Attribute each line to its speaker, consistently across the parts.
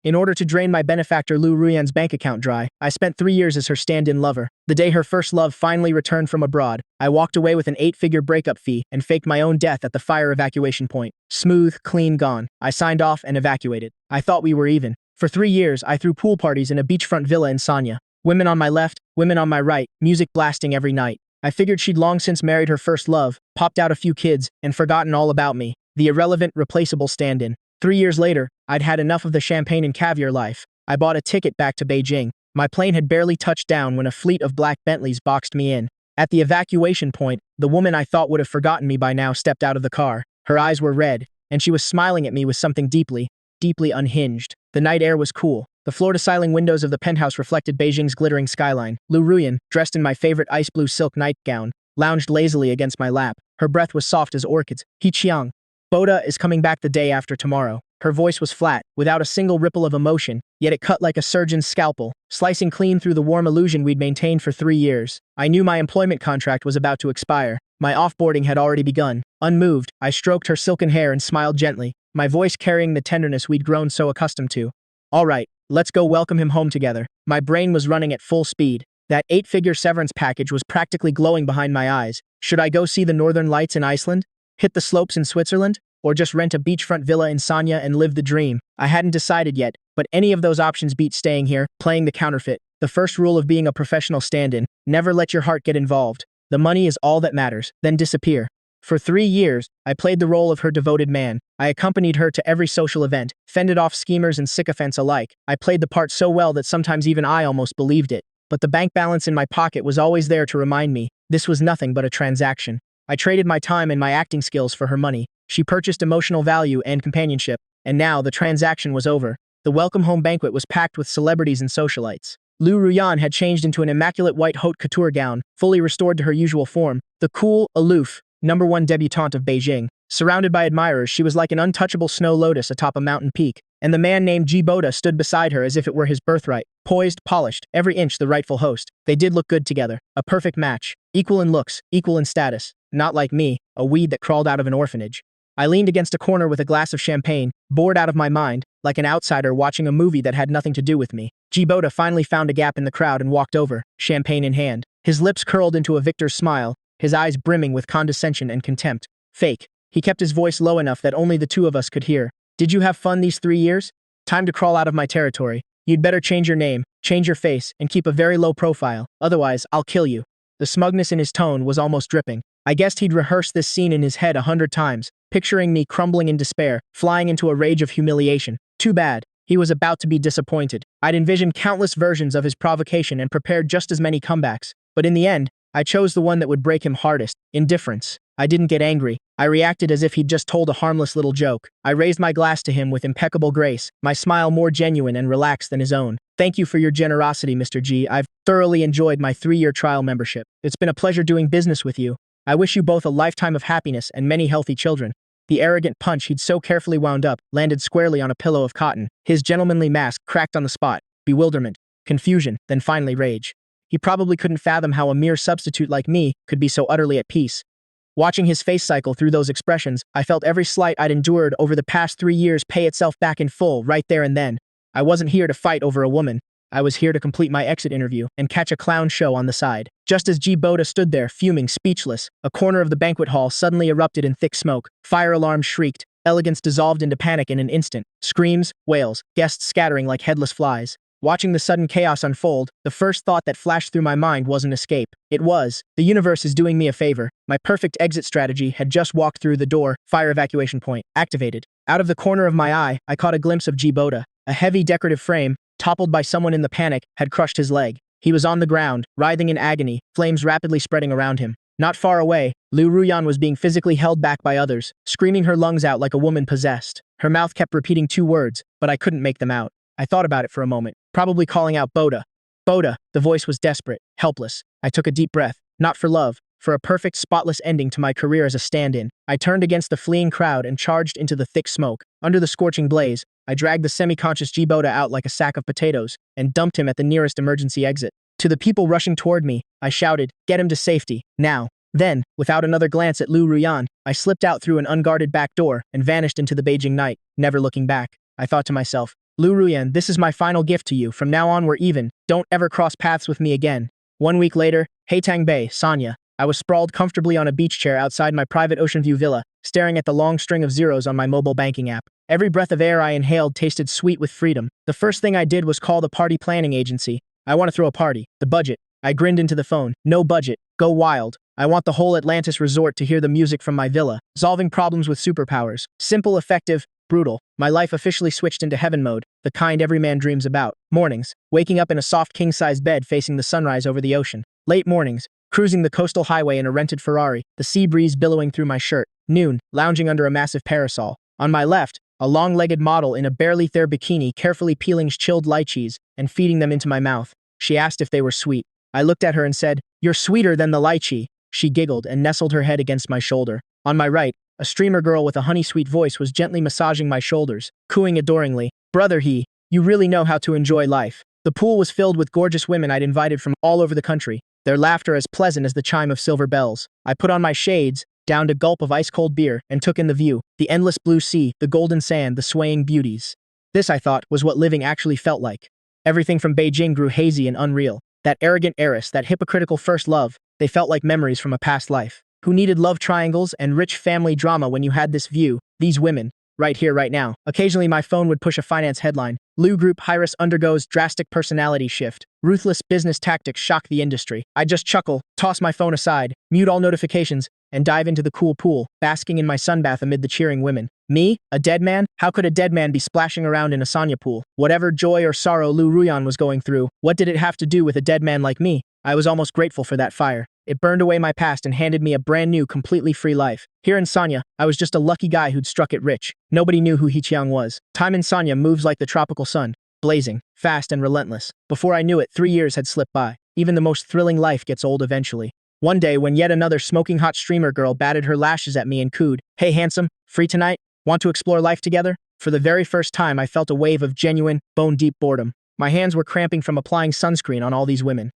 Speaker 1: In order to drain my benefactor Lu Ruyan's bank account dry, I spent 3 years as her stand-in lover. The day her first love finally returned from abroad, I walked away with an 8-figure breakup fee and faked my own death at the fire evacuation point. Smooth, clean, gone. I signed off and evacuated. I thought we were even. For 3 years, I threw pool parties in a beachfront villa in Sanya. Women on my left, women on my right, music blasting every night. I figured she'd long since married her first love, popped out a few kids, and forgotten all about me. The irrelevant, replaceable stand-in. 3 years later, I'd had enough of the champagne and caviar life. I bought a ticket back to Beijing. My plane had barely touched down when a fleet of black Bentleys boxed me in. At the evacuation point, the woman I thought would have forgotten me by now stepped out of the car. Her eyes were red, and she was smiling at me with something deeply unhinged. The night air was cool. The floor-to-ceiling windows of the penthouse reflected Beijing's glittering skyline. Lu Ruyan, dressed in my favorite ice blue silk nightgown, lounged lazily against my lap. Her breath was soft as orchids. He Qiang. Boda is coming back the day after tomorrow. Her voice was flat, without a single ripple of emotion, yet it cut like a surgeon's scalpel, slicing clean through the warm illusion we'd maintained for 3 years. I knew my employment contract was about to expire. My offboarding had already begun. Unmoved, I stroked her silken hair and smiled gently, my voice carrying the tenderness we'd grown so accustomed to. All right, let's go welcome him home together. My brain was running at full speed. That 8-figure severance package was practically glowing behind my eyes. Should I go see the northern lights in Iceland? Hit the slopes in Switzerland? Or just rent a beachfront villa in Sanya and live the dream? I hadn't decided yet, but any of those options beat staying here, playing the counterfeit. The first rule of being a professional stand-in: never let your heart get involved. The money is all that matters, then disappear. For 3 years, I played the role of her devoted man. I accompanied her to every social event, fended off schemers and sycophants alike. I played the part so well that sometimes even I almost believed it. But the bank balance in my pocket was always there to remind me, this was nothing but a transaction. I traded my time and my acting skills for her money. She purchased emotional value and companionship, and now the transaction was over. The welcome home banquet was packed with celebrities and socialites. Lu Ruyan had changed into an immaculate white haute couture gown, fully restored to her usual form. The cool, aloof, #1 debutante of Beijing. Surrounded by admirers, she was like an untouchable snow lotus atop a mountain peak, and the man named Boda stood beside her as if it were his birthright. Poised, polished, every inch the rightful host. They did look good together. A perfect match. Equal in looks, equal in status. Not like me, a weed that crawled out of an orphanage. I leaned against a corner with a glass of champagne, bored out of my mind, like an outsider watching a movie that had nothing to do with me. Boda finally found a gap in the crowd and walked over, champagne in hand. His lips curled into a victor's smile, his eyes brimming with condescension and contempt. Fake. He kept his voice low enough that only the two of us could hear. Did you have fun these 3 years? Time to crawl out of my territory. You'd better change your name, change your face, and keep a very low profile. Otherwise, I'll kill you. The smugness in his tone was almost dripping. I guessed he'd rehearsed this scene in his head 100 times, picturing me crumbling in despair, flying into a rage of humiliation. Too bad. He was about to be disappointed. I'd envisioned countless versions of his provocation and prepared just as many comebacks. But in the end, I chose the one that would break him hardest: indifference. I didn't get angry. I reacted as if he'd just told a harmless little joke. I raised my glass to him with impeccable grace, my smile more genuine and relaxed than his own. Thank you for your generosity, Mr. G. I've thoroughly enjoyed my 3-year trial membership. It's been a pleasure doing business with you. I wish you both a lifetime of happiness and many healthy children. The arrogant punch he'd so carefully wound up landed squarely on a pillow of cotton. His gentlemanly mask cracked on the spot. Bewilderment, confusion, then finally rage. He probably couldn't fathom how a mere substitute like me could be so utterly at peace. Watching his face cycle through those expressions, I felt every slight I'd endured over the past 3 years pay itself back in full right there and then. I wasn't here to fight over a woman. I was here to complete my exit interview and catch a clown show on the side. Just as Boda stood there, fuming, speechless, a corner of the banquet hall suddenly erupted in thick smoke. Fire alarms shrieked. Elegance dissolved into panic in an instant. Screams, wails, guests scattering like headless flies. Watching the sudden chaos unfold, the first thought that flashed through my mind wasn't escape. It was, the universe is doing me a favor. My perfect exit strategy had just walked through the door. Fire evacuation point activated. Out of the corner of my eye, I caught a glimpse of Boda. A heavy decorative frame, toppled by someone in the panic, had crushed his leg. He was on the ground, writhing in agony, flames rapidly spreading around him. Not far away, Lu Ruyan was being physically held back by others, screaming her lungs out like a woman possessed. Her mouth kept repeating 2 words, but I couldn't make them out. I thought about it for a moment, probably calling out Boda. Boda, the voice was desperate, helpless. I took a deep breath, not for love, for a perfect, spotless ending to my career as a stand-in. I turned against the fleeing crowd and charged into the thick smoke. Under the scorching blaze, I dragged the semi-conscious Boda out like a sack of potatoes and dumped him at the nearest emergency exit. To the people rushing toward me, I shouted, "Get him to safety, now." Then, without another glance at Lu Ruyan, I slipped out through an unguarded back door and vanished into the Beijing night, never looking back. I thought to myself, Lu Ruyan, this is my final gift to you. From now on, we're even. Don't ever cross paths with me again. 1 week later, Haetang Bay, Sanya. I was sprawled comfortably on a beach chair outside my private ocean view villa, staring at the long string of zeros on my mobile banking app. Every breath of air I inhaled tasted sweet with freedom. The first thing I did was call the party planning agency. I want to throw a party. The budget. I grinned into the phone. No budget. Go wild. I want the whole Atlantis resort to hear the music from my villa. Solving problems with superpowers. Simple, effective, brutal. My life officially switched into heaven mode, the kind every man dreams about. Mornings. Waking up in a soft king-size bed facing the sunrise over the ocean. Late mornings. Cruising the coastal highway in a rented Ferrari, the sea breeze billowing through my shirt. Noon. Lounging under a massive parasol. On my left, a long-legged model in a barely there bikini carefully peeling chilled lychees and feeding them into my mouth. She asked if they were sweet. I looked at her and said, "You're sweeter than the lychee." She giggled and nestled her head against my shoulder. On my right, a streamer girl with a honey-sweet voice was gently massaging my shoulders, cooing adoringly, "Brother you really know how to enjoy life." The pool was filled with gorgeous women I'd invited from all over the country, their laughter as pleasant as the chime of silver bells. I put on my shades, downed a gulp of ice-cold beer, and took in the view, the endless blue sea, the golden sand, the swaying beauties. This, I thought, was what living actually felt like. Everything from Beijing grew hazy and unreal. That arrogant heiress, that hypocritical first love, they felt like memories from a past life. Who needed love triangles and rich family drama when you had this view, these women, right here, right now? Occasionally my phone would push a finance headline. Lu Group High-risk undergoes drastic personality shift. Ruthless business tactics shock the industry. I'd just chuckle, toss my phone aside, mute all notifications, and dive into the cool pool, basking in my sunbath amid the cheering women. Me? A dead man? How could a dead man be splashing around in a Sanya pool? Whatever joy or sorrow Lu Ruyan was going through, what did it have to do with a dead man like me? I was almost grateful for that fire. It burned away my past and handed me a brand new, completely free life. Here in Sanya, I was just a lucky guy who'd struck it rich. Nobody knew who Heqiang was. Time in Sanya moves like the tropical sun, blazing, fast and relentless. Before I knew it, 3 years had slipped by. Even the most thrilling life gets old eventually. One day, when yet another smoking hot streamer girl batted her lashes at me and cooed, "Hey handsome, free tonight? Want to explore life together?" For the very first time, I felt a wave of genuine, bone-deep boredom. My hands were cramping from applying sunscreen on all these women.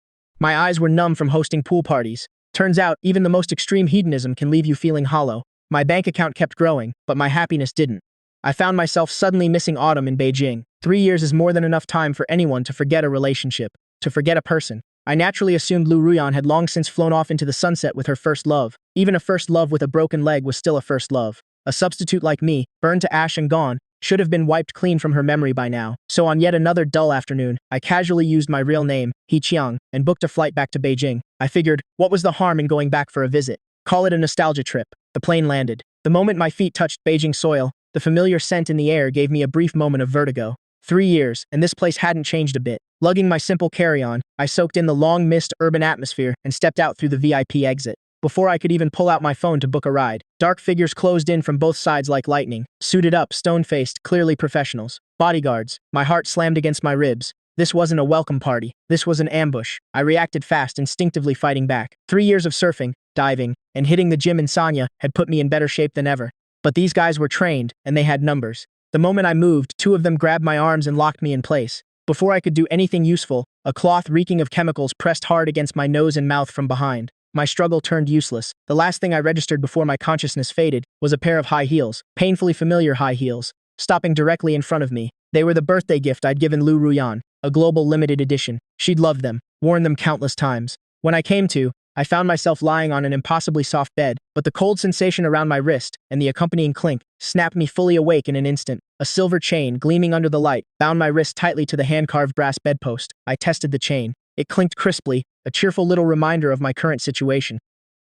Speaker 1: My eyes were numb from hosting pool parties. Turns out, even the most extreme hedonism can leave you feeling hollow. My bank account kept growing, but my happiness didn't. I found myself suddenly missing autumn in Beijing. 3 years is more than enough time for anyone to forget a relationship, to forget a person. I naturally assumed Lu Ruyan had long since flown off into the sunset with her first love. Even a first love with a broken leg was still a first love. A substitute like me, burned to ash and gone, should have been wiped clean from her memory by now. So on yet another dull afternoon, I casually used my real name, Heqiang, and booked a flight back to Beijing. I figured, what was the harm in going back for a visit? Call it a nostalgia trip. The plane landed. The moment my feet touched Beijing soil, the familiar scent in the air gave me a brief moment of vertigo. 3 years, and this place hadn't changed a bit. Lugging my simple carry-on, I soaked in the long-missed urban atmosphere and stepped out through the VIP exit. Before I could even pull out my phone to book a ride, dark figures closed in from both sides like lightning, suited up, stone-faced, clearly professionals. Bodyguards. My heart slammed against my ribs. This wasn't a welcome party. This was an ambush. I reacted fast, instinctively fighting back. 3 years of surfing, diving, and hitting the gym in Sanya had put me in better shape than ever. But these guys were trained, and they had numbers. The moment I moved, 2 of them grabbed my arms and locked me in place. Before I could do anything useful, a cloth reeking of chemicals pressed hard against my nose and mouth from behind. My struggle turned useless. The last thing I registered before my consciousness faded was a pair of high heels, painfully familiar high heels, stopping directly in front of me. They were the birthday gift I'd given Lu Ruyan, a global limited edition. She'd loved them, worn them countless times. When I came to, I found myself lying on an impossibly soft bed, but the cold sensation around my wrist and the accompanying clink snapped me fully awake in an instant. A silver chain, gleaming under the light, bound my wrist tightly to the hand-carved brass bedpost. I tested the chain. It clinked crisply, a cheerful little reminder of my current situation.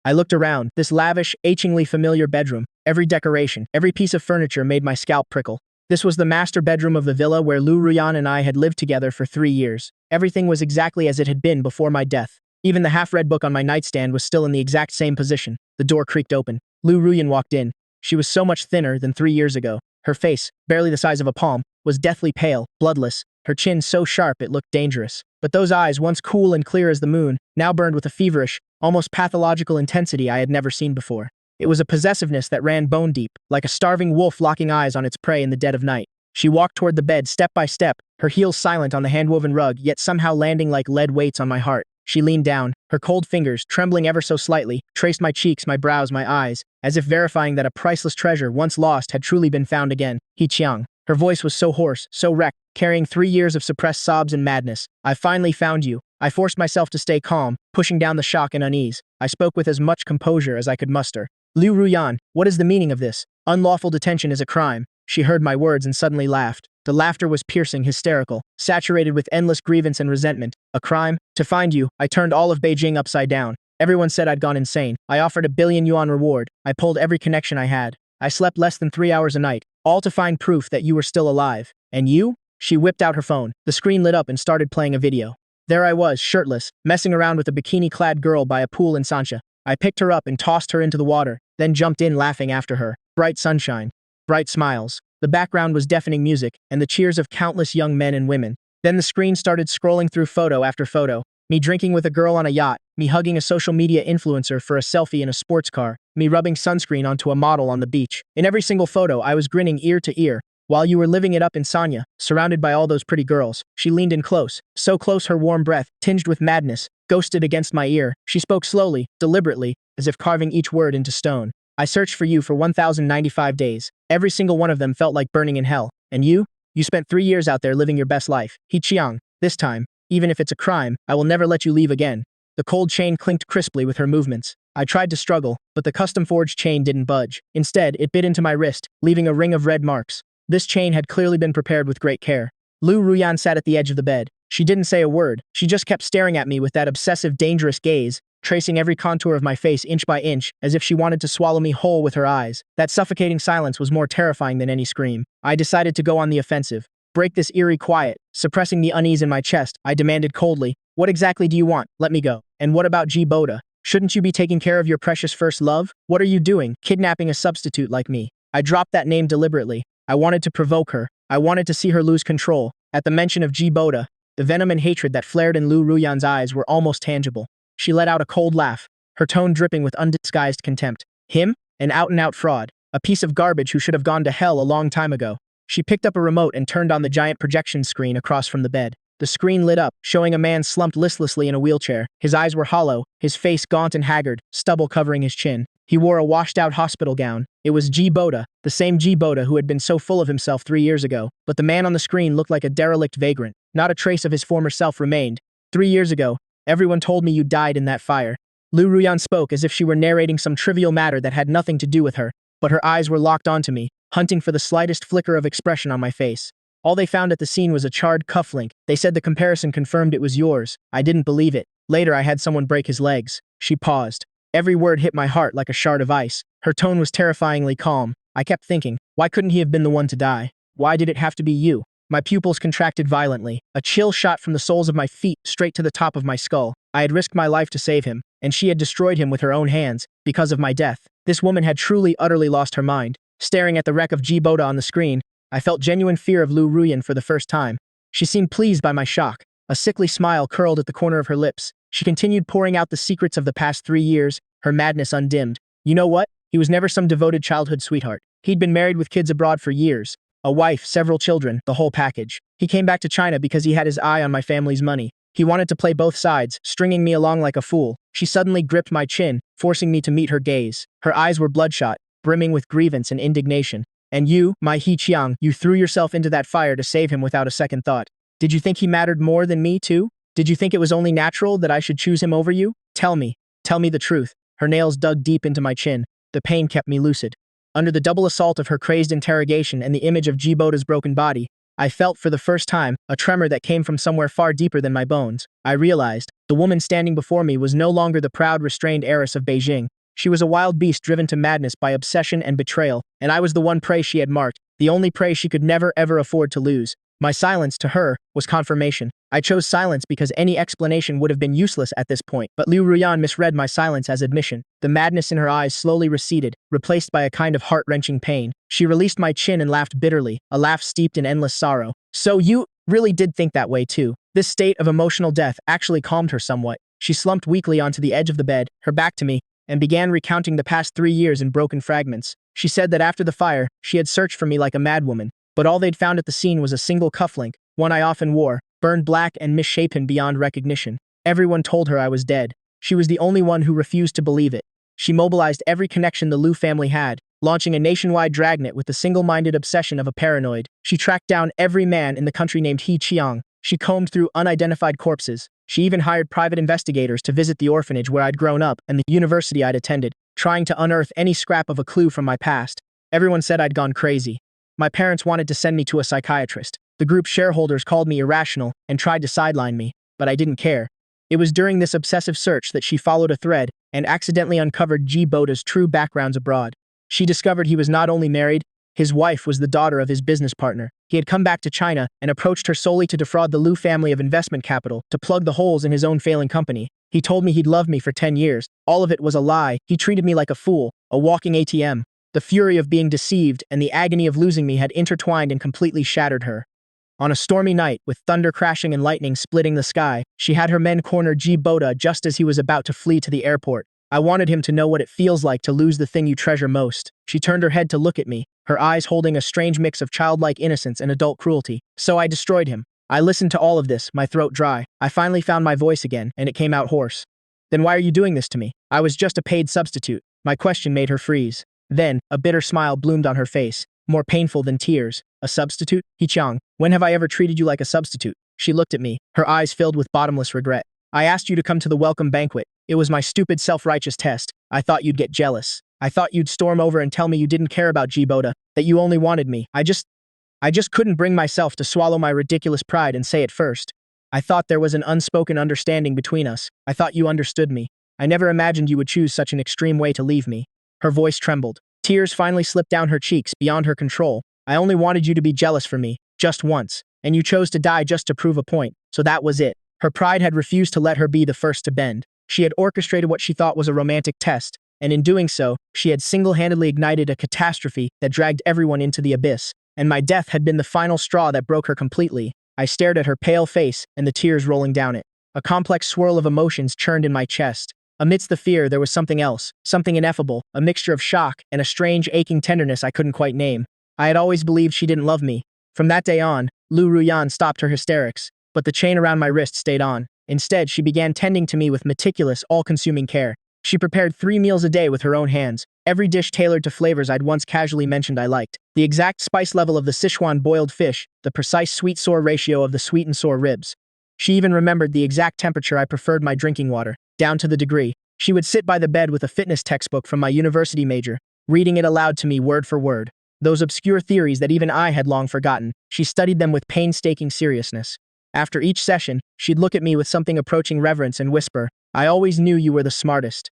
Speaker 1: I looked around, this lavish, achingly familiar bedroom. Every decoration, every piece of furniture made my scalp prickle. This was the master bedroom of the villa where Lu Ruyan and I had lived together for 3 years. Everything was exactly as it had been before my death. Even the half-read book on my nightstand was still in the exact same position. The door creaked open. Lu Ruyan walked in. She was so much thinner than 3 years ago. Her face, barely the size of a palm, was deathly pale, bloodless, her chin so sharp it looked dangerous. But those eyes, once cool and clear as the moon, now burned with a feverish, almost pathological intensity I had never seen before. It was a possessiveness that ran bone-deep, like a starving wolf locking eyes on its prey in the dead of night. She walked toward the bed step by step, her heels silent on the hand-woven rug, yet somehow landing like lead weights on my heart. She leaned down, her cold fingers, trembling ever so slightly, traced my cheeks, my brows, my eyes, as if verifying that a priceless treasure once lost had truly been found again. Heqiang. Her voice was so hoarse, so wrecked, carrying 3 years of suppressed sobs and madness. I finally found you. I forced myself to stay calm, pushing down the shock and unease. I spoke with as much composure as I could muster. Liu Ruyan, what is the meaning of this? Unlawful detention is a crime. She heard my words and suddenly laughed. The laughter was piercing, hysterical, saturated with endless grievance and resentment. A crime? To find you, I turned all of Beijing upside down. Everyone said I'd gone insane. I offered a 1 billion yuan reward. I pulled every connection I had. I slept less than 3 hours a night, all to find proof that you were still alive. And you? She whipped out her phone. The screen lit up and started playing a video. There I was, shirtless, messing around with a bikini-clad girl by a pool in Sancha. I picked her up and tossed her into the water, then jumped in laughing after her. Bright sunshine. Bright smiles. The background was deafening music, and the cheers of countless young men and women. Then the screen started scrolling through photo after photo. Me drinking with a girl on a yacht, me hugging a social media influencer for a selfie in a sports car, me rubbing sunscreen onto a model on the beach. In every single photo, I was grinning ear to ear. While you were living it up in Sanya, surrounded by all those pretty girls, she leaned in close, so close her warm breath, tinged with madness, ghosted against my ear. She spoke slowly, deliberately, as if carving each word into stone. I searched for you for 1,095 days. Every single one of them felt like burning in hell. And you? You spent 3 years out there living your best life. He Chiang. This time, even if it's a crime, I will never let you leave again. The cold chain clinked crisply with her movements. I tried to struggle, but the custom-forged chain didn't budge. Instead, it bit into my wrist, leaving a ring of red marks. This chain had clearly been prepared with great care. Liu Ruyan sat at the edge of the bed. She didn't say a word. She just kept staring at me with that obsessive, dangerous gaze, tracing every contour of my face inch by inch, as if she wanted to swallow me whole with her eyes. That suffocating silence was more terrifying than any scream. I decided to go on the offensive. Break this eerie quiet. Suppressing the unease in my chest, I demanded coldly, "What exactly do you want? Let me go. And what about G. Boda? Shouldn't you be taking care of your precious first love? What are you doing, kidnapping a substitute like me?" I dropped that name deliberately. I wanted to provoke her. I wanted to see her lose control. At the mention of G. Boda, the venom and hatred that flared in Liu Ruyan's eyes were almost tangible. She let out a cold laugh, her tone dripping with undisguised contempt. Him? An out-and-out fraud. A piece of garbage who should have gone to hell a long time ago. She picked up a remote and turned on the giant projection screen across from the bed. The screen lit up, showing a man slumped listlessly in a wheelchair. His eyes were hollow, his face gaunt and haggard, stubble covering his chin. He wore a washed-out hospital gown. It was G. Boda, the same G. Boda who had been so full of himself 3 years ago. But the man on the screen looked like a derelict vagrant. Not a trace of his former self remained. 3 years ago, everyone told me you died in that fire. Liu Ruyan spoke as if she were narrating some trivial matter that had nothing to do with her, but her eyes were locked onto me, hunting for the slightest flicker of expression on my face. All they found at the scene was a charred cufflink. They said the comparison confirmed it was yours. I didn't believe it. Later I had someone break his legs. She paused. Every word hit my heart like a shard of ice. Her tone was terrifyingly calm. I kept thinking, why couldn't he have been the one to die? Why did it have to be you? My pupils contracted violently. A chill shot from the soles of my feet straight to the top of my skull. I had risked my life to save him, and she had destroyed him with her own hands, because of my death. This woman had truly, utterly lost her mind. Staring at the wreck of G. Boda on the screen, I felt genuine fear of Liu Ruyan for the first time. She seemed pleased by my shock. A sickly smile curled at the corner of her lips. She continued pouring out the secrets of the past 3 years, her madness undimmed. You know what? He was never some devoted childhood sweetheart. He'd been married with kids abroad for years. A wife, several children, the whole package. He came back to China because he had his eye on my family's money. He wanted to play both sides, stringing me along like a fool. She suddenly gripped my chin, forcing me to meet her gaze. Her eyes were bloodshot, brimming with grievance and indignation. And you, my He Chiang, you threw yourself into that fire to save him without a second thought. Did you think he mattered more than me, too? Did you think it was only natural that I should choose him over you? Tell me the truth. Her nails dug deep into my chin. The pain kept me lucid. Under the double assault of her crazed interrogation and the image of G. Boda's broken body, I felt for the first time a tremor that came from somewhere far deeper than my bones. I realized the woman standing before me was no longer the proud, restrained heiress of Beijing. She was a wild beast driven to madness by obsession and betrayal, and I was the one prey she had marked, the only prey she could never ever afford to lose. My silence, to her, was confirmation. I chose silence because any explanation would have been useless at this point, but Liu Ruyan misread my silence as admission. The madness in her eyes slowly receded, replaced by a kind of heart-wrenching pain. She released my chin and laughed bitterly, a laugh steeped in endless sorrow. So you really did think that way too. This state of emotional death actually calmed her somewhat. She slumped weakly onto the edge of the bed, her back to me, and began recounting the past 3 years in broken fragments. She said that after the fire, she had searched for me like a madwoman, but all they'd found at the scene was a single cufflink, one I often wore, burned black and misshapen beyond recognition. Everyone told her I was dead. She was the only one who refused to believe it. She mobilized every connection the Liu family had, launching a nationwide dragnet with the single-minded obsession of a paranoid. She tracked down every man in the country named He Chiang. She combed through unidentified corpses. She even hired private investigators to visit the orphanage where I'd grown up and the university I'd attended, trying to unearth any scrap of a clue from my past. Everyone said I'd gone crazy. My parents wanted to send me to a psychiatrist. The group's shareholders called me irrational and tried to sideline me, but I didn't care. It was during this obsessive search that she followed a thread and accidentally uncovered G. Boda's true backgrounds abroad. She discovered he was not only married, his wife was the daughter of his business partner. He had come back to China and approached her solely to defraud the Liu family of investment capital to plug the holes in his own failing company. He told me he'd loved me for 10 years. All of it was a lie. He treated me like a fool, a walking ATM. The fury of being deceived and the agony of losing me had intertwined and completely shattered her. On a stormy night, with thunder crashing and lightning splitting the sky, she had her men corner G. Boda just as he was about to flee to the airport. I wanted him to know what it feels like to lose the thing you treasure most. She turned her head to look at me, her eyes holding a strange mix of childlike innocence and adult cruelty. So I destroyed him. I listened to all of this, my throat dry. I finally found my voice again, and it came out hoarse. Then why are you doing this to me? I was just a paid substitute. My question made her freeze. Then, a bitter smile bloomed on her face, more painful than tears. A substitute? He Chiang, when have I ever treated you like a substitute? She looked at me, her eyes filled with bottomless regret. I asked you to come to the welcome banquet. It was my stupid self-righteous test. I thought you'd get jealous. I thought you'd storm over and tell me you didn't care about G. Boda, that you only wanted me. I just couldn't bring myself to swallow my ridiculous pride and say it first. I thought there was an unspoken understanding between us. I thought you understood me. I never imagined you would choose such an extreme way to leave me. Her voice trembled. Tears finally slipped down her cheeks, beyond her control. I only wanted you to be jealous for me, just once, and you chose to die just to prove a point, so that was it. Her pride had refused to let her be the first to bend. She had orchestrated what she thought was a romantic test, and in doing so, she had single-handedly ignited a catastrophe that dragged everyone into the abyss, and my death had been the final straw that broke her completely. I stared at her pale face and the tears rolling down it. A complex swirl of emotions churned in my chest. Amidst the fear, there was something else, something ineffable, a mixture of shock and a strange, aching tenderness I couldn't quite name. I had always believed she didn't love me. From that day on, Lu Ruyan stopped her hysterics, but the chain around my wrist stayed on. Instead, she began tending to me with meticulous, all-consuming care. She prepared 3 meals a day with her own hands, every dish tailored to flavors I'd once casually mentioned I liked. The exact spice level of the Sichuan boiled fish, the precise sweet-sour ratio of the sweet and sour ribs. She even remembered the exact temperature I preferred my drinking water, down to the degree. She would sit by the bed with a fitness textbook from my university major, reading it aloud to me word for word. Those obscure theories that even I had long forgotten, she studied them with painstaking seriousness. After each session, she'd look at me with something approaching reverence and whisper, "I always knew you were the smartest.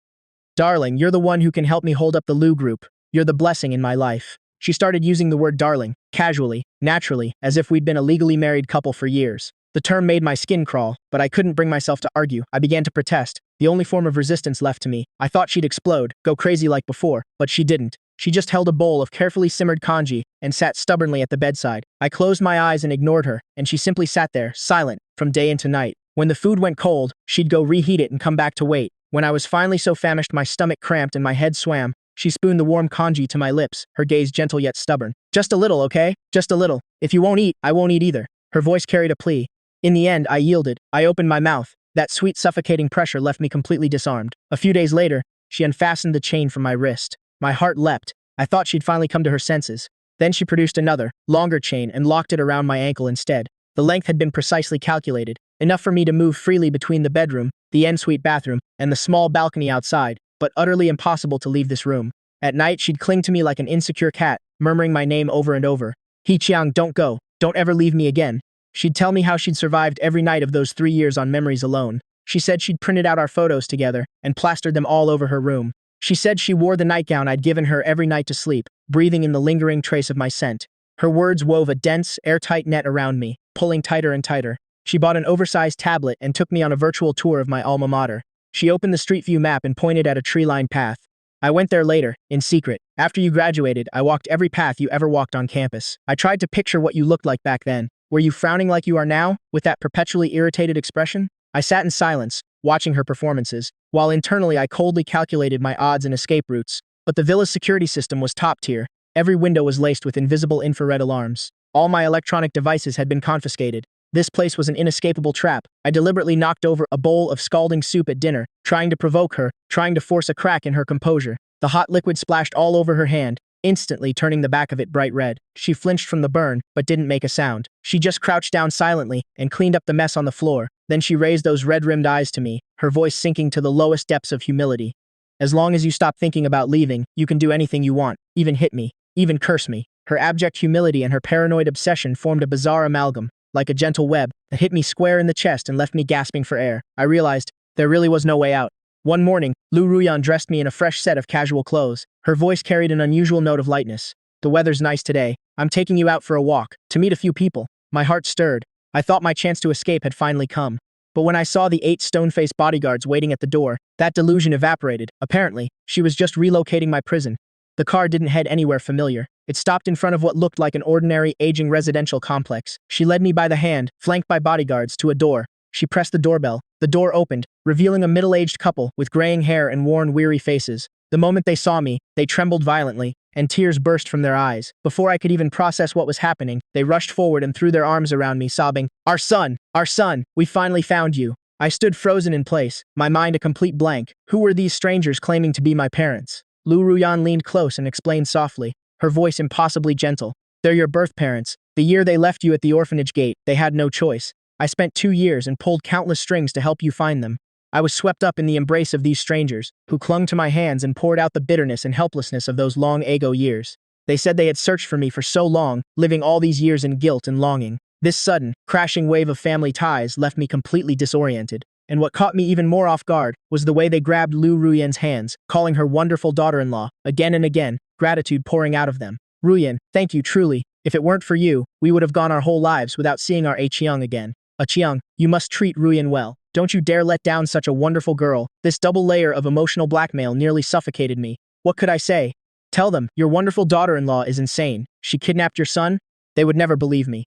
Speaker 1: Darling, you're the one who can help me hold up the Lu group. You're the blessing in my life." She started using the word darling, casually, naturally, as if we'd been a legally married couple for years. The term made my skin crawl, but I couldn't bring myself to argue. I began to protest, the only form of resistance left to me. I thought she'd explode, go crazy like before, but she didn't. She just held a bowl of carefully simmered congee and sat stubbornly at the bedside. I closed my eyes and ignored her, and she simply sat there, silent, from day into night. When the food went cold, she'd go reheat it and come back to wait. When I was finally so famished my stomach cramped and my head swam, she spooned the warm congee to my lips, her gaze gentle yet stubborn. "Just a little, okay? Just a little. If you won't eat, I won't eat either." Her voice carried a plea. In the end, I yielded. I opened my mouth. That sweet, suffocating pressure left me completely disarmed. A few days later, she unfastened the chain from my wrist. My heart leapt. I thought she'd finally come to her senses. Then she produced another, longer chain and locked it around my ankle instead. The length had been precisely calculated, enough for me to move freely between the bedroom, the ensuite bathroom, and the small balcony outside, but utterly impossible to leave this room. At night, she'd cling to me like an insecure cat, murmuring my name over and over. "He Chiang, don't go. Don't ever leave me again." She'd tell me how she'd survived every night of those 3 years on memories alone. She said she'd printed out our photos together and plastered them all over her room. She said she wore the nightgown I'd given her every night to sleep, breathing in the lingering trace of my scent. Her words wove a dense, airtight net around me, pulling tighter and tighter. She bought an oversized tablet and took me on a virtual tour of my alma mater. She opened the Street View map and pointed at a tree-lined path. I went there later, in secret. After you graduated, I walked every path you ever walked on campus. I tried to picture what you looked like back then. Were you frowning like you are now, with that perpetually irritated expression? I sat in silence, watching her performances, while internally I coldly calculated my odds and escape routes. But the villa's security system was top tier. Every window was laced with invisible infrared alarms. All my electronic devices had been confiscated. This place was an inescapable trap. I deliberately knocked over a bowl of scalding soup at dinner, trying to provoke her, trying to force a crack in her composure. The hot liquid splashed all over her hand, instantly turning the back of it bright red. She flinched from the burn, but didn't make a sound. She just crouched down silently and cleaned up the mess on the floor. Then she raised those red-rimmed eyes to me, her voice sinking to the lowest depths of humility. As long as you stop thinking about leaving, you can do anything you want, even hit me, even curse me. Her abject humility and her paranoid obsession formed a bizarre amalgam, like a gentle web, that hit me square in the chest and left me gasping for air. I realized there really was no way out. One morning, Lu Ruyan dressed me in a fresh set of casual clothes. Her voice carried an unusual note of lightness. The weather's nice today. I'm taking you out for a walk, to meet a few people. My heart stirred. I thought my chance to escape had finally come. But when I saw the 8 stone-faced bodyguards waiting at the door, that delusion evaporated. Apparently, she was just relocating my prison. The car didn't head anywhere familiar. It stopped in front of what looked like an ordinary, aging residential complex. She led me by the hand, flanked by bodyguards, to a door. She pressed the doorbell. The door opened, revealing a middle-aged couple with graying hair and worn, weary faces. The moment they saw me, they trembled violently, and tears burst from their eyes. Before I could even process what was happening, they rushed forward and threw their arms around me, sobbing, Our son! Our son! We finally found you!" I stood frozen in place, my mind a complete blank. Who were these strangers claiming to be my parents? Lu Ruyan leaned close and explained softly, her voice impossibly gentle. "They're your birth parents. The year they left you at the orphanage gate, they had no choice. I spent 2 years and pulled countless strings to help you find them. I was swept up in the embrace of these strangers, who clung to my hands and poured out the bitterness and helplessness of those long ago years. They said they had searched for me for so long, living all these years in guilt and longing. This sudden, crashing wave of family ties left me completely disoriented. And what caught me even more off guard was the way they grabbed Lu Ruyan's hands, calling her wonderful daughter-in-law, again and again, gratitude pouring out of them. Ruyan, thank you truly. If it weren't for you, we would have gone our whole lives without seeing our Aqiang again. Aqiang, you must treat Ruyan well. Don't you dare let down such a wonderful girl. This double layer of emotional blackmail nearly suffocated me. What could I say? Tell them, your wonderful daughter-in-law is insane. She kidnapped your son? They would never believe me.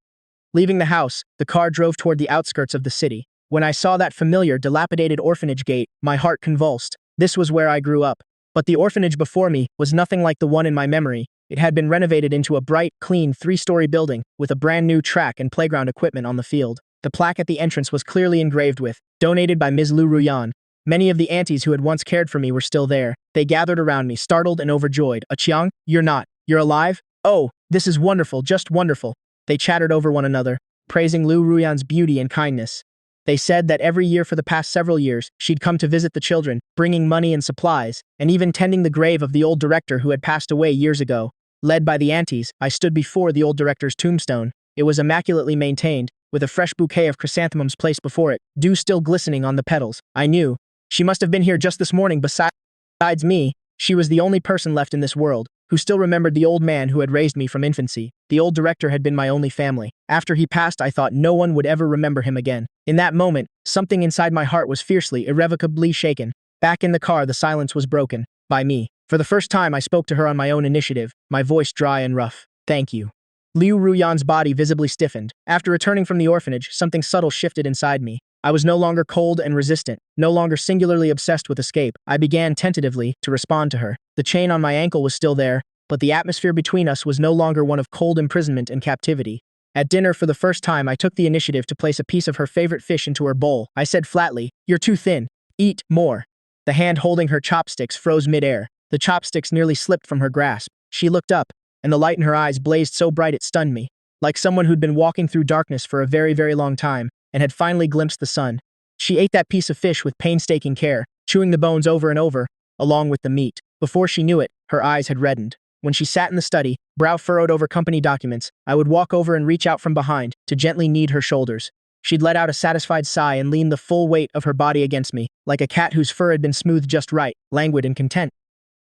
Speaker 1: Leaving the house, the car drove toward the outskirts of the city. When I saw that familiar, dilapidated orphanage gate, my heart convulsed. This was where I grew up. But the orphanage before me was nothing like the one in my memory. It had been renovated into a bright, clean 3-story building with a brand new track and playground equipment on the field. The plaque at the entrance was clearly engraved with, "Donated by Ms. Lu Ruyan." Many of the aunties who had once cared for me were still there. They gathered around me, startled and overjoyed. "Aqiang, you're not. You're alive? Oh, this is wonderful, just wonderful." They chattered over one another, praising Lu Ruyan's beauty and kindness. They said that every year for the past several years, she'd come to visit the children, bringing money and supplies, and even tending the grave of the old director who had passed away years ago. Led by the aunties, I stood before the old director's tombstone. It was immaculately maintained, with a fresh bouquet of chrysanthemums placed before it, dew still glistening on the petals. I knew. She must have been here just this morning. Besides me, she was the only person left in this world who still remembered the old man who had raised me from infancy. The old director had been my only family. After he passed, I thought no one would ever remember him again. In that moment, something inside my heart was fiercely, irrevocably shaken. Back in the car, the silence was broken. By me. For the first time, I spoke to her on my own initiative, my voice dry and rough. "Thank you." Liu Ruyan's body visibly stiffened. After returning from the orphanage, something subtle shifted inside me. I was no longer cold and resistant, no longer singularly obsessed with escape. I began tentatively to respond to her. The chain on my ankle was still there, but the atmosphere between us was no longer one of cold imprisonment and captivity. At dinner, for the first time, I took the initiative to place a piece of her favorite fish into her bowl. I said flatly, "You're too thin. Eat more." The hand holding her chopsticks froze mid-air. The chopsticks nearly slipped from her grasp. She looked up, and the light in her eyes blazed so bright it stunned me, like someone who'd been walking through darkness for a very, very long time, and had finally glimpsed the sun. She ate that piece of fish with painstaking care, chewing the bones over and over, along with the meat. Before she knew it, her eyes had reddened. When she sat in the study, brow furrowed over company documents, I would walk over and reach out from behind to gently knead her shoulders. She'd let out a satisfied sigh and lean the full weight of her body against me, like a cat whose fur had been smoothed just right, languid and content.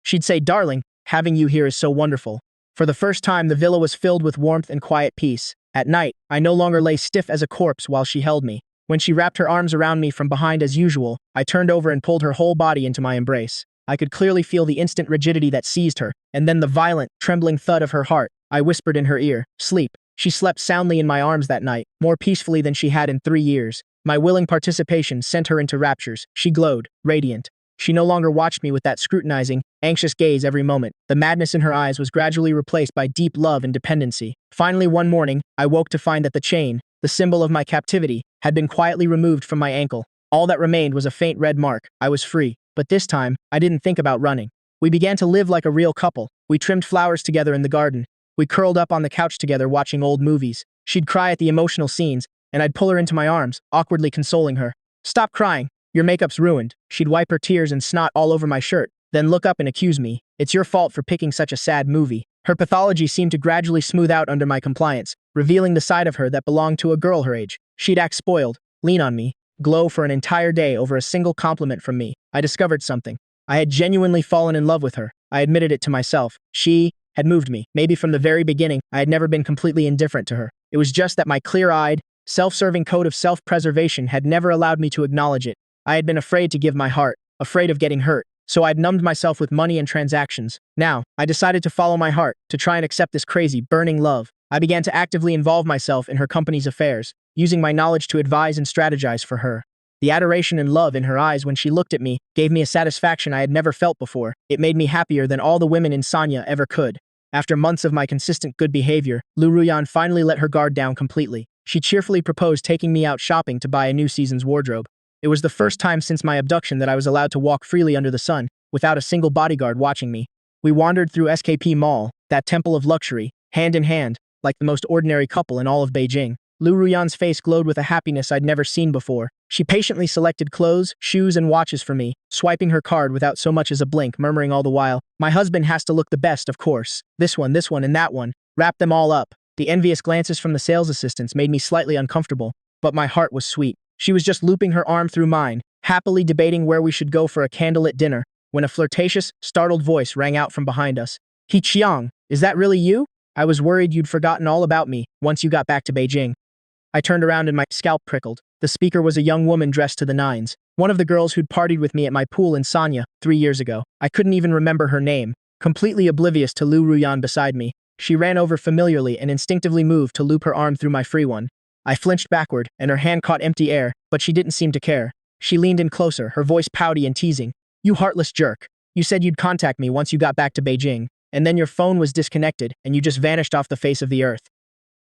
Speaker 1: She'd say, "Darling, having you here is so wonderful." For the first time, the villa was filled with warmth and quiet peace. At night, I no longer lay stiff as a corpse while she held me. When she wrapped her arms around me from behind as usual, I turned over and pulled her whole body into my embrace. I could clearly feel the instant rigidity that seized her, and then the violent, trembling thud of her heart. I whispered in her ear, "Sleep." She slept soundly in my arms that night, more peacefully than she had in 3 years. My willing participation sent her into raptures. She glowed, radiant. She no longer watched me with that scrutinizing, anxious gaze every moment. The madness in her eyes was gradually replaced by deep love and dependency. Finally, one morning, I woke to find that the chain, the symbol of my captivity, had been quietly removed from my ankle. All that remained was a faint red mark. I was free. But this time, I didn't think about running. We began to live like a real couple. We trimmed flowers together in the garden. We curled up on the couch together watching old movies. She'd cry at the emotional scenes, and I'd pull her into my arms, awkwardly consoling her. "Stop crying. Your makeup's ruined." She'd wipe her tears and snot all over my shirt, then look up and accuse me. "It's your fault for picking such a sad movie." Her pathology seemed to gradually smooth out under my compliance, revealing the side of her that belonged to a girl her age. She'd act spoiled, lean on me, glow for an entire day over a single compliment from me. I discovered something. I had genuinely fallen in love with her. I admitted it to myself. She had moved me. Maybe from the very beginning, I had never been completely indifferent to her. It was just that my clear-eyed, self-serving code of self-preservation had never allowed me to acknowledge it. I had been afraid to give my heart, afraid of getting hurt, so I'd numbed myself with money and transactions. Now, I decided to follow my heart, to try and accept this crazy, burning love. I began to actively involve myself in her company's affairs, using my knowledge to advise and strategize for her. The adoration and love in her eyes when she looked at me gave me a satisfaction I had never felt before. It made me happier than all the women in Sanya ever could. After months of my consistent good behavior, Lu Ruyan finally let her guard down completely. She cheerfully proposed taking me out shopping to buy a new season's wardrobe. It was the first time since my abduction that I was allowed to walk freely under the sun, without a single bodyguard watching me. We wandered through SKP Mall, that temple of luxury, hand in hand, like the most ordinary couple in all of Beijing. Lu Ruyan's face glowed with a happiness I'd never seen before. She patiently selected clothes, shoes, and watches for me, swiping her card without so much as a blink, murmuring all the while, "My husband has to look the best, of course. This one, and that one. Wrap them all up." The envious glances from the sales assistants made me slightly uncomfortable, but my heart was sweet. She was just looping her arm through mine, happily debating where we should go for a candlelit dinner, when a flirtatious, startled voice rang out from behind us. "He Chiang, is that really you? I was worried you'd forgotten all about me once you got back to Beijing." I turned around and my scalp prickled. The speaker was a young woman dressed to the nines, one of the girls who'd partied with me at my pool in Sanya 3 years ago. I couldn't even remember her name. Completely oblivious to Lu Ruyan beside me, she ran over familiarly and instinctively moved to loop her arm through my free one. I flinched backward, and her hand caught empty air, but she didn't seem to care. She leaned in closer, her voice pouty and teasing. "You heartless jerk. You said you'd contact me once you got back to Beijing, and then your phone was disconnected, and you just vanished off the face of the earth.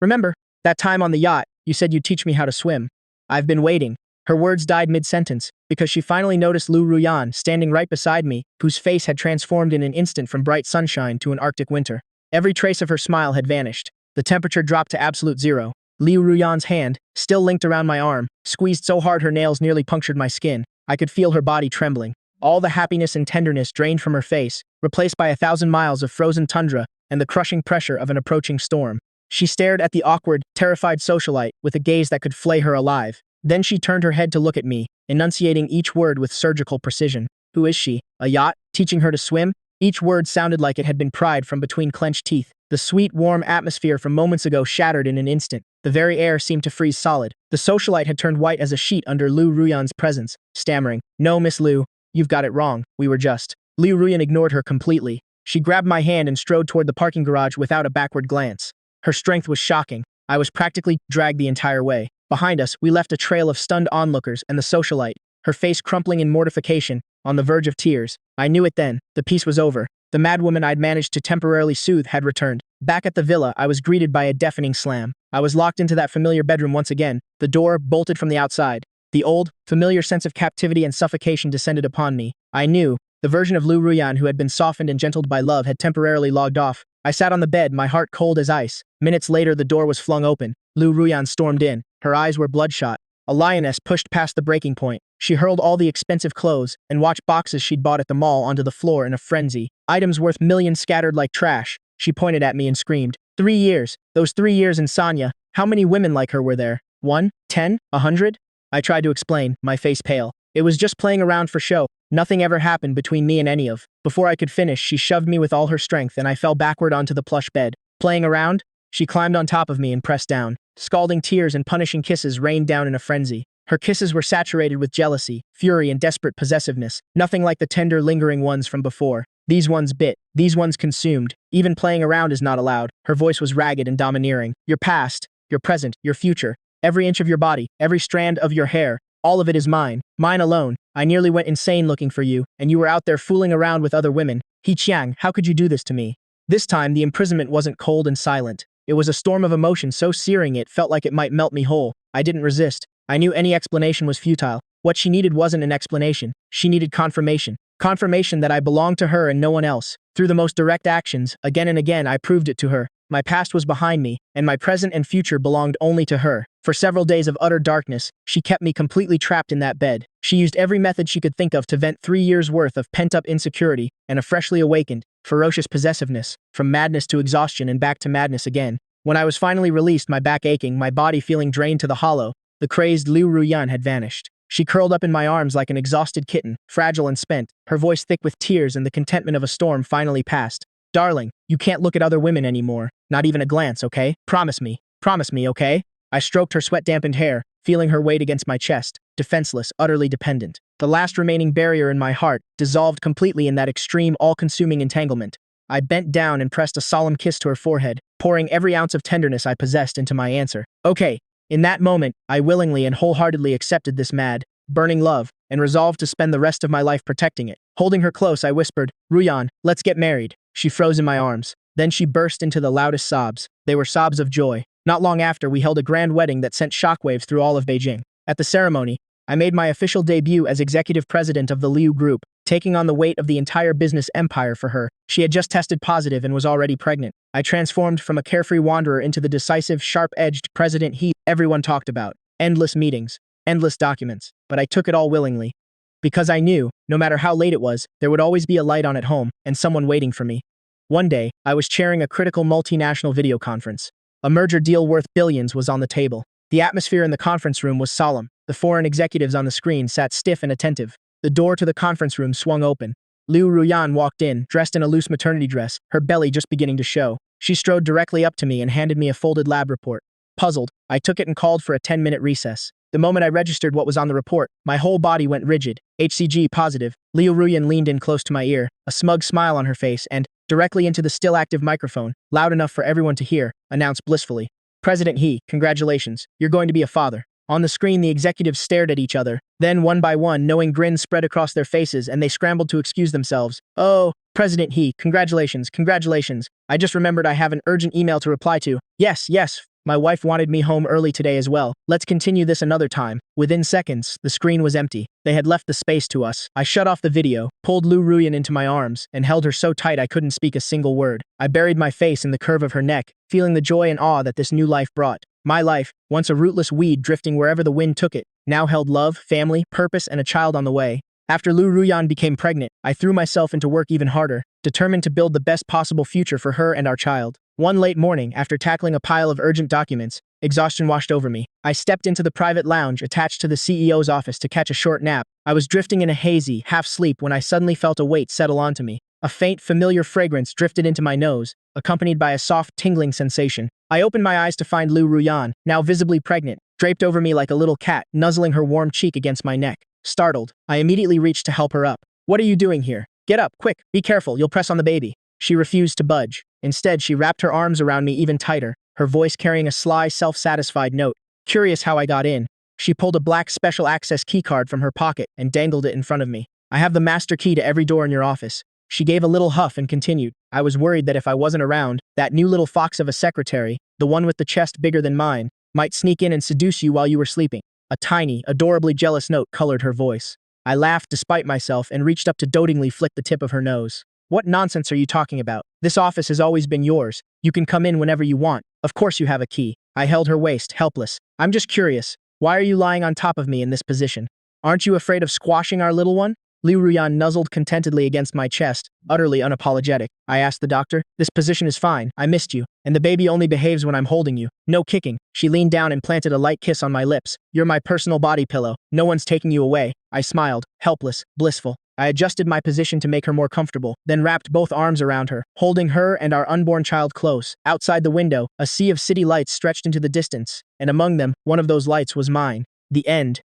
Speaker 1: Remember, that time on the yacht, you said you'd teach me how to swim. I've been waiting." Her words died mid-sentence, because she finally noticed Lu Ruyan standing right beside me, whose face had transformed in an instant from bright sunshine to an Arctic winter. Every trace of her smile had vanished. The temperature dropped to absolute zero. Lu Ruyan's hand, still linked around my arm, squeezed so hard her nails nearly punctured my skin. I could feel her body trembling. All the happiness and tenderness drained from her face, replaced by 1,000 miles of frozen tundra and the crushing pressure of an approaching storm. She stared at the awkward, terrified socialite with a gaze that could flay her alive. Then she turned her head to look at me, enunciating each word with surgical precision. "Who is she? A yacht? Teaching her to swim?" Each word sounded like it had been pried from between clenched teeth. The sweet, warm atmosphere from moments ago shattered in an instant. The very air seemed to freeze solid. The socialite had turned white as a sheet under Lu Ruyan's presence, stammering, "No, Miss Lu, you've got it wrong. We were just..." Lu Ruyan ignored her completely. She grabbed my hand and strode toward the parking garage without a backward glance. Her strength was shocking. I was practically dragged the entire way. Behind us, we left a trail of stunned onlookers and the socialite, her face crumpling in mortification, on the verge of tears. I knew it then. The piece was over. The madwoman I'd managed to temporarily soothe had returned. Back at the villa, I was greeted by a deafening slam. I was locked into that familiar bedroom once again, the door bolted from the outside. The old, familiar sense of captivity and suffocation descended upon me. I knew. The version of Lu Ruyan who had been softened and gentled by love had temporarily logged off. I sat on the bed, my heart cold as ice. Minutes later, the door was flung open. Lu Ruyan stormed in. Her eyes were bloodshot. A lioness pushed past the breaking point. She hurled all the expensive clothes and watch boxes she'd bought at the mall onto the floor in a frenzy. Items worth millions scattered like trash. She pointed at me and screamed. 3 years. Those 3 years in Sanya. How many women like her were there? 1? 10? 100? I tried to explain, my face pale. It was just playing around for show. Nothing ever happened between me and any of. Before I could finish, she shoved me with all her strength and I fell backward onto the plush bed. Playing around? She climbed on top of me and pressed down. Scalding tears and punishing kisses rained down in a frenzy. Her kisses were saturated with jealousy, fury, and desperate possessiveness, nothing like the tender, lingering ones from before. These ones bit. These ones consumed. Even playing around is not allowed. Her voice was ragged and domineering. Your past, your present, your future. Every inch of your body, every strand of your hair, all of it is mine. Mine alone. I nearly went insane looking for you, and you were out there fooling around with other women. He Chiang, how could you do this to me? This time, the imprisonment wasn't cold and silent. It was a storm of emotion so searing it felt like it might melt me whole. I didn't resist. I knew any explanation was futile. What she needed wasn't an explanation. She needed confirmation. Confirmation that I belonged to her and no one else. Through the most direct actions, again and again I proved it to her. My past was behind me, and my present and future belonged only to her. For several days of utter darkness, she kept me completely trapped in that bed. She used every method she could think of to vent 3 years' worth of pent-up insecurity and a freshly awakened, ferocious possessiveness, from madness to exhaustion and back to madness again. When I was finally released, my back aching, my body feeling drained to the hollow, the crazed Liu Ruyan had vanished. She curled up in my arms like an exhausted kitten, fragile and spent, her voice thick with tears and the contentment of a storm finally past. Darling, you can't look at other women anymore. Not even a glance, okay? Promise me, okay? I stroked her sweat-dampened hair, feeling her weight against my chest, defenseless, utterly dependent. The last remaining barrier in my heart dissolved completely in that extreme, all-consuming entanglement. I bent down and pressed a solemn kiss to her forehead, pouring every ounce of tenderness I possessed into my answer. Okay. In that moment, I willingly and wholeheartedly accepted this mad, burning love, and resolved to spend the rest of my life protecting it. Holding her close, I whispered, Ruyan, let's get married. She froze in my arms. Then she burst into the loudest sobs. They were sobs of joy. Not long after, we held a grand wedding that sent shockwaves through all of Beijing. At the ceremony, I made my official debut as executive president of the Liu Group, taking on the weight of the entire business empire for her. She had just tested positive and was already pregnant. I transformed from a carefree wanderer into the decisive, sharp-edged President he everyone talked about. Endless meetings, endless documents, but I took it all willingly. Because I knew, no matter how late it was, there would always be a light on at home and someone waiting for me. One day, I was chairing a critical multinational video conference. A merger deal worth billions was on the table. The atmosphere in the conference room was solemn. The foreign executives on the screen sat stiff and attentive. The door to the conference room swung open. Liu Ruyan walked in, dressed in a loose maternity dress, her belly just beginning to show. She strode directly up to me and handed me a folded lab report. Puzzled, I took it and called for a 10-minute recess. The moment I registered what was on the report, my whole body went rigid. HCG positive. Liu Ruyan leaned in close to my ear, a smug smile on her face, and, directly into the still-active microphone, loud enough for everyone to hear, announced blissfully, President He, congratulations, you're going to be a father. On the screen, the executives stared at each other. Then, one by one, knowing grins spread across their faces, and they scrambled to excuse themselves. Oh, President He, congratulations. I just remembered I have an urgent email to reply to. Yes. My wife wanted me home early today as well. Let's continue this another time. Within seconds, the screen was empty. They had left the space to us. I shut off the video, pulled Liu Ruyan into my arms, and held her so tight I couldn't speak a single word. I buried my face in the curve of her neck, feeling the joy and awe that this new life brought. My life, once a rootless weed drifting wherever the wind took it, now held love, family, purpose, and a child on the way. After Liu Ruyan became pregnant, I threw myself into work even harder, determined to build the best possible future for her and our child. One late morning, after tackling a pile of urgent documents, exhaustion washed over me. I stepped into the private lounge attached to the CEO's office to catch a short nap. I was drifting in a hazy, half-sleep when I suddenly felt a weight settle onto me. A faint, familiar fragrance drifted into my nose, accompanied by a soft, tingling sensation. I opened my eyes to find Liu Ruyan, now visibly pregnant, draped over me like a little cat, nuzzling her warm cheek against my neck. Startled, I immediately reached to help her up. What are you doing here? Get up, quick, be careful, you'll press on the baby. She refused to budge. Instead, she wrapped her arms around me even tighter, her voice carrying a sly, self-satisfied note. Curious how I got in. She pulled a black special access keycard from her pocket and dangled it in front of me. I have the master key to every door in your office. She gave a little huff and continued. I was worried that if I wasn't around, that new little fox of a secretary, the one with the chest bigger than mine, might sneak in and seduce you while you were sleeping. A tiny, adorably jealous note colored her voice. I laughed despite myself and reached up to dotingly flick the tip of her nose. What nonsense are you talking about? This office has always been yours. You can come in whenever you want. Of course you have a key. I held her waist, helpless. I'm just curious. Why are you lying on top of me in this position? Aren't you afraid of squashing our little one? Liu Ruyan nuzzled contentedly against my chest, utterly unapologetic. I asked the doctor. This position is fine. I missed you. And the baby only behaves when I'm holding you. No kicking. She leaned down and planted a light kiss on my lips. You're my personal body pillow. No one's taking you away. I smiled, helpless, blissful. I adjusted my position to make her more comfortable, then wrapped both arms around her, holding her and our unborn child close. Outside the window, a sea of city lights stretched into the distance, and among them, one of those lights was mine. The end.